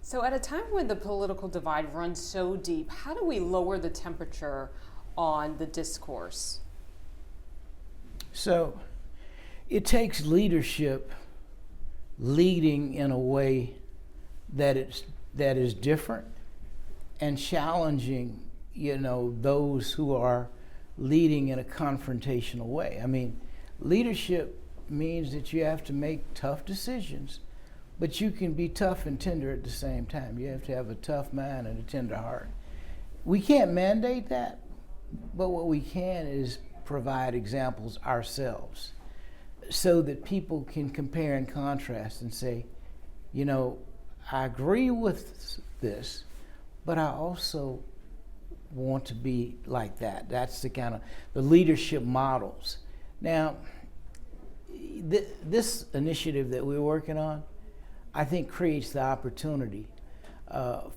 So at a time when the political divide runs so deep, how do we lower the temperature on the discourse? So it takes leadership leading in a way that is different and challenging, those who are leading in a confrontational way. I mean, leadership means that you have to make tough decisions, but you can be tough and tender at the same time. You have to have a tough mind and a tender heart. We can't mandate that, but what we can is provide examples ourselves so that people can compare and contrast and say, I agree with this, but I also want to be like that. That's the kind of the leadership models. Now, this initiative that we're working on, I think creates the opportunity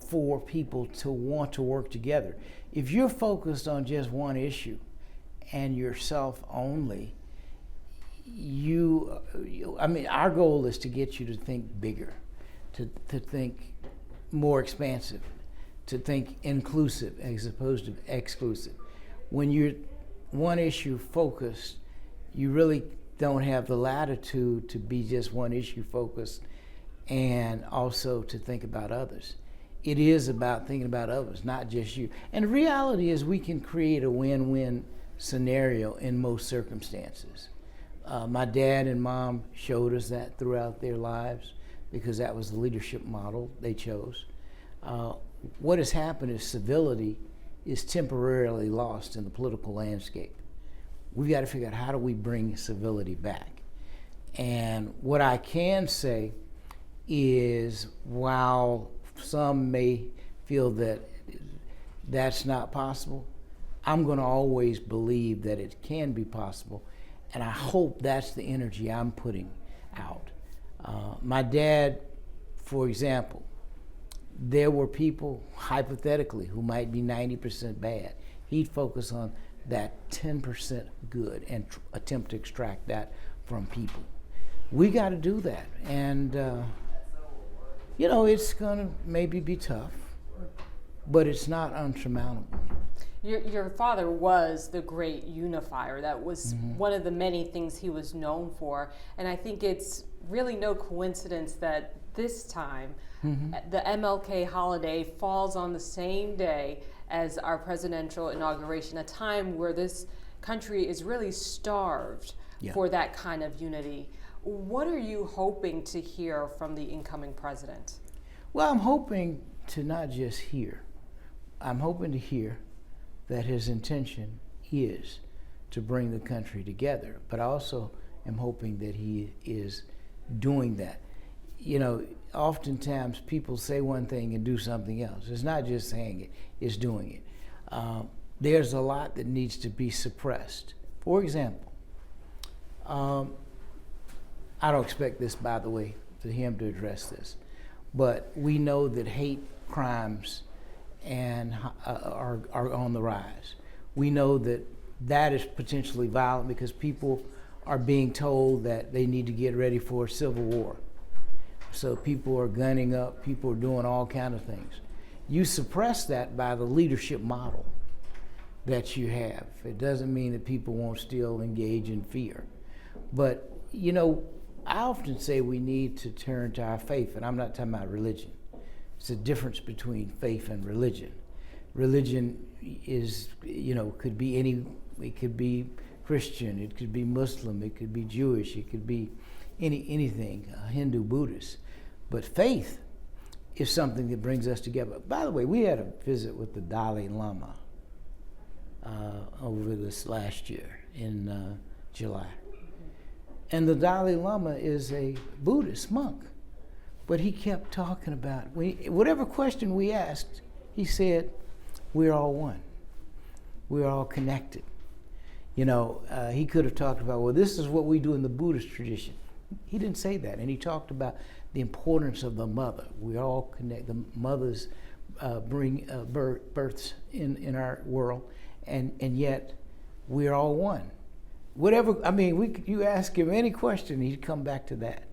for people to want to work together. If you're focused on just one issue and yourself only, our goal is to get you to think bigger, to think more expansive, to think inclusive as opposed to exclusive. When you're one issue focused, you really don't have the latitude to be just one issue focused and also to think about others. It is about thinking about others, not just you. And the reality is we can create a win-win scenario in most circumstances. My dad and mom showed us that throughout their lives because that was the leadership model they chose. What has happened is civility is temporarily lost in the political landscape. We've got to figure out how do we bring civility back. And what I can say is while some may feel that that's not possible, I'm going to always believe that it can be possible, and I hope that's the energy I'm putting out. My dad, for example, there were people, hypothetically, who might be 90% bad. He'd focus on that 10% good and attempt to extract that from people. We got to do that, and it's going to maybe be tough, but it's not unsurmountable. Your father was the great unifier. That was one of the many things he was known for. And I think it's really no coincidence that this time the MLK holiday falls on the same day as our presidential inauguration, a time where this country is really starved for that kind of unity. What are you hoping to hear from the incoming president? Well, I'm hoping to not just hear. I'm hoping to hear that his intention is to bring the country together, but I also am hoping that he is doing that. Oftentimes people say one thing and do something else. It's not just saying it, it's doing it. There's a lot that needs to be suppressed. For example, I don't expect this, by the way, to him to address this, but we know that hate crimes are on the rise. We know that is potentially violent because people are being told that they need to get ready for a civil war. So people are gunning up, people are doing all kinds of things. You suppress that by the leadership model that you have. It doesn't mean that people won't still engage in fear. But, I often say we need to turn to our faith, and I'm not talking about religion. It's a difference between faith and religion. Religion is, could be it could be Christian, it could be Muslim, it could be Jewish, it could be anything, Hindu, Buddhist. But faith is something that brings us together. By the way, we had a visit with the Dalai Lama over this last year in July. And the Dalai Lama is a Buddhist monk. But he kept talking about, whatever question we asked, he said, we're all one. We're all connected. He could have talked about, well, this is what we do in the Buddhist tradition. He didn't say that. And he talked about the importance of the mother. We all connect. The mothers bring births in our world, and yet we're all one. You ask him any question, he'd come back to that.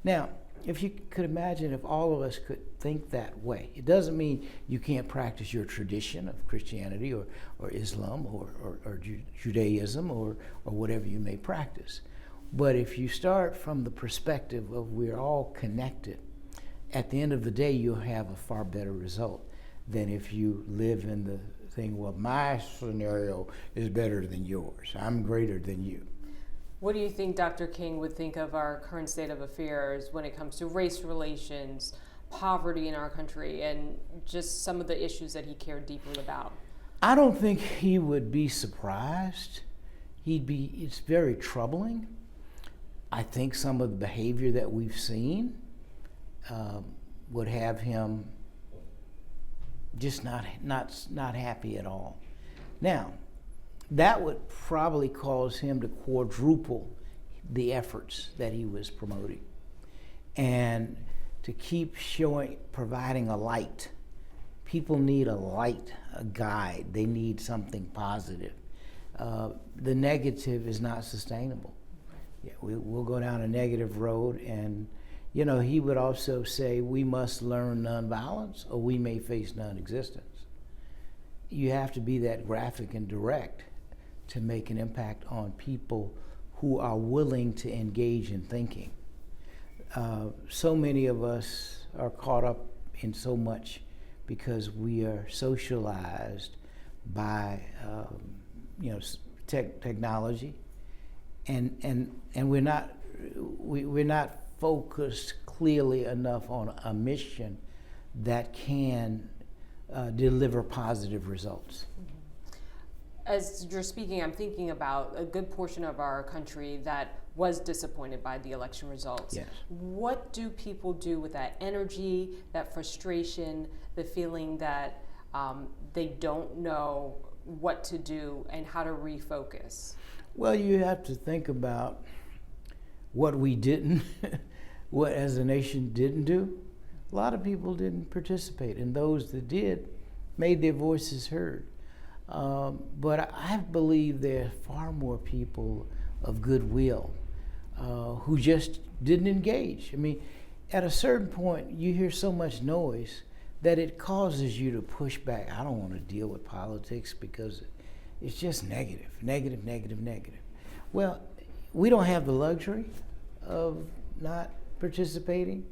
Now, if you could imagine if all of us could think that way. It doesn't mean you can't practice your tradition of Christianity or Islam or Judaism or whatever you may practice. But if you start from the perspective of we're all connected, at the end of the day, you'll have a far better result than if you live in the thing, well, my scenario is better than yours. I'm greater than you. What do you think Dr. King would think of our current state of affairs when it comes to race relations, poverty in our country, and just some of the issues that he cared deeply about? I don't think he would be surprised. It's very troubling. I think some of the behavior that we've seen would have him just not happy at all. Now, that would probably cause him to quadruple the efforts that he was promoting, and to keep providing a light. People need a light, a guide. They need something positive. The negative is not sustainable. Yeah, we'll go down a negative road, and he would also say we must learn nonviolence or we may face non-existence. You have to be that graphic and direct to make an impact on people who are willing to engage in thinking. So many of us are caught up in so much because we are socialized by technology, and we're not focused clearly enough on a mission that can deliver positive results. As you're speaking, I'm thinking about a good portion of our country that was disappointed by the election results. Yes. What do people do with that energy, that frustration, the feeling that they don't know what to do and how to refocus? Well, you have to think about what we didn't, what as a nation didn't do. A lot of people didn't participate, and those that did made their voices heard. But I believe there are far more people of goodwill who just didn't engage. I mean, at a certain point, you hear so much noise that it causes you to push back. I don't want to deal with politics because it's just negative. Well, we don't have the luxury of not participating,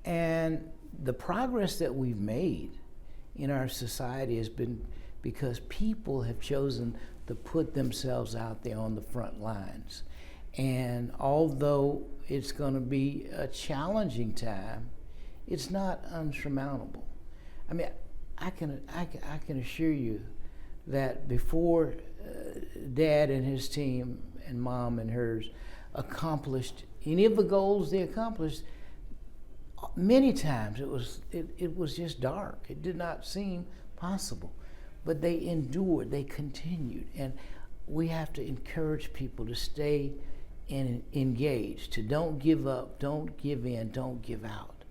and the progress that we've made in our society has been because people have chosen to put themselves out there on the front lines. And although it's going to be a challenging time, it's not unsurmountable. I mean, I can assure you that before Dad and his team and Mom and hers accomplished any of the goals they accomplished, many times it was just dark. It did not seem possible. But they endured, they continued, and we have to encourage people to stay engaged, to don't give up, don't give in, don't give out.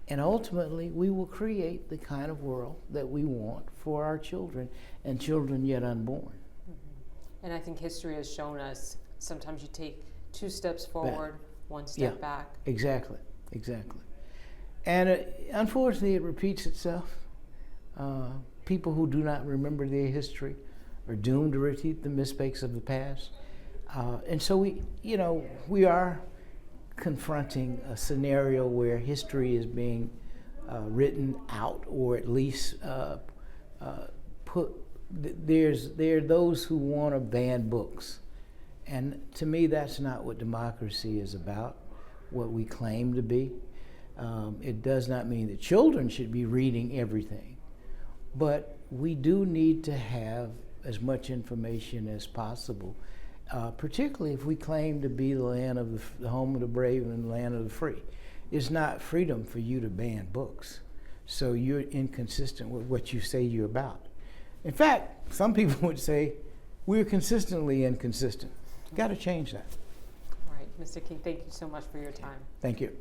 And ultimately, we will create the kind of world that we want for our children and children yet unborn. Mm-hmm. And I think history has shown us sometimes you take 2 steps forward, 1 step back. Exactly. And unfortunately, it repeats itself. People who do not remember their history are doomed to repeat the mistakes of the past. And so we are confronting a scenario where history is being written out, or at least there are those who want to ban books. And to me, that's not what democracy is about, what we claim to be. It does not mean that children should be reading everything. But we do need to have as much information as possible, particularly if we claim to be the land of the home of the brave and the land of the free. It's not freedom for you to ban books. So you're inconsistent with what you say you're about. In fact, some people would say we're consistently inconsistent. Got to change that. All right, Mr. King, thank you so much for your time. Thank you.